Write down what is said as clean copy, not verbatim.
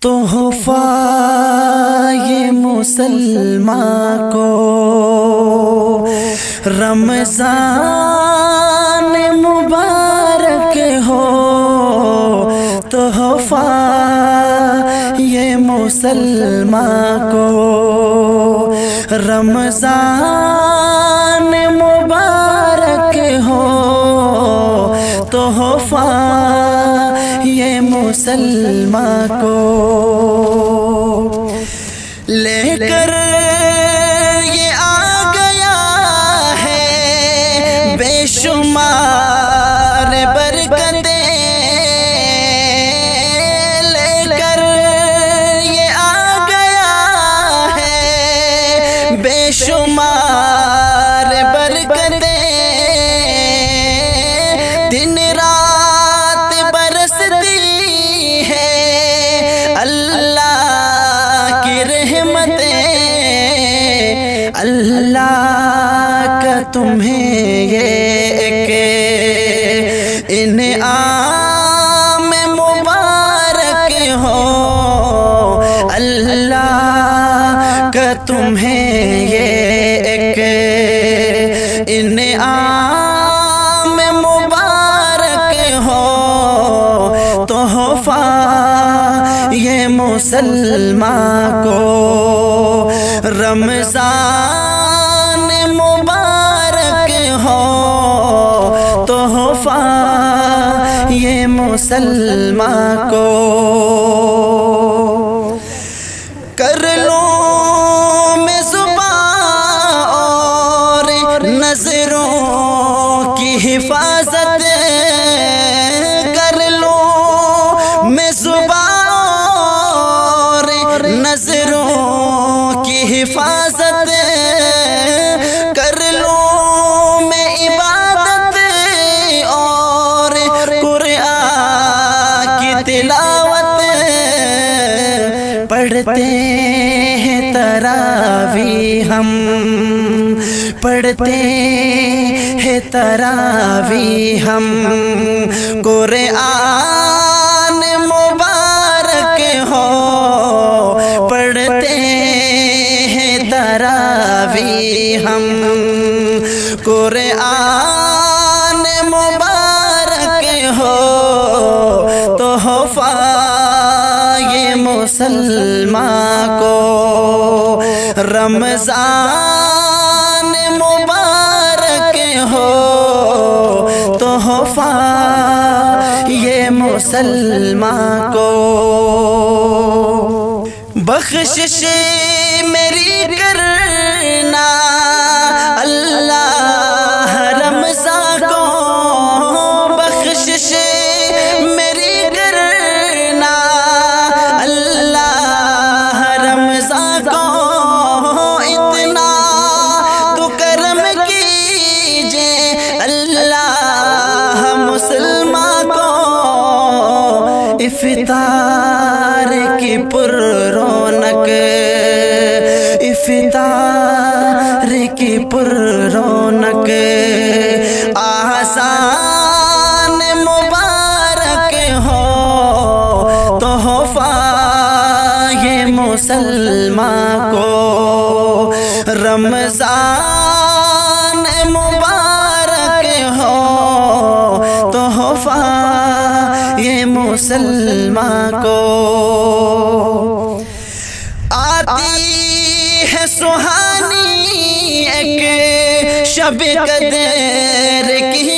تحفہ یہ مسلمان کو رمضان مبارک ہو، تحفہ یہ مسلمان کو رمضان مبارک ہو، تحفہ یہ مسلمان کو لے کر یہ آ گیا ہے بے شمار برکتیں، لے کر یہ آ گیا ہے بے شمار برکتیں، دن رات برستی ہے اللہ کی رحمتیں، اللہ کا تمہیں یہ ایک انعام مبارک ہو، اللہ کا تمہیں یہ ایک انعام مبارک ہو، تحفہ یہ مسلمان کو رمضان مبارک ہو، تحفہ یہ مسلمان کو کر لوں میں زبان اور نظروں کی حفاظت، کر لوں میں زبان اور نظروں کی حفاظت، کر لوں میں عبادت اور قرآن کی تلاوت، پڑھتے ہیں تراویح ہم، پڑھتے ہیں تراویح ہم، قرآن مبارک ہو، پڑھتے ہیں تراویح ہم، قرآن مبارک ہو، تحفہ یہ مسلمان کو رمضان مبارک ہو، تحفہ یہ مسلمان کو بخشش میری کرنا اللہ رمضان کو، بخشش میری کرنا اللہ رمضان کو، اتنا تو کرم کیجے اللہ مسلمان کو، افطار کی پر رونق، افطار کی پر رونق، آسان مبارک ہو، تحفہ یہ مسلمان کو رمضان مبارک ہو، تحفہ یہ مسلمان کو آتی ہے سہانی ایک شب قدر کی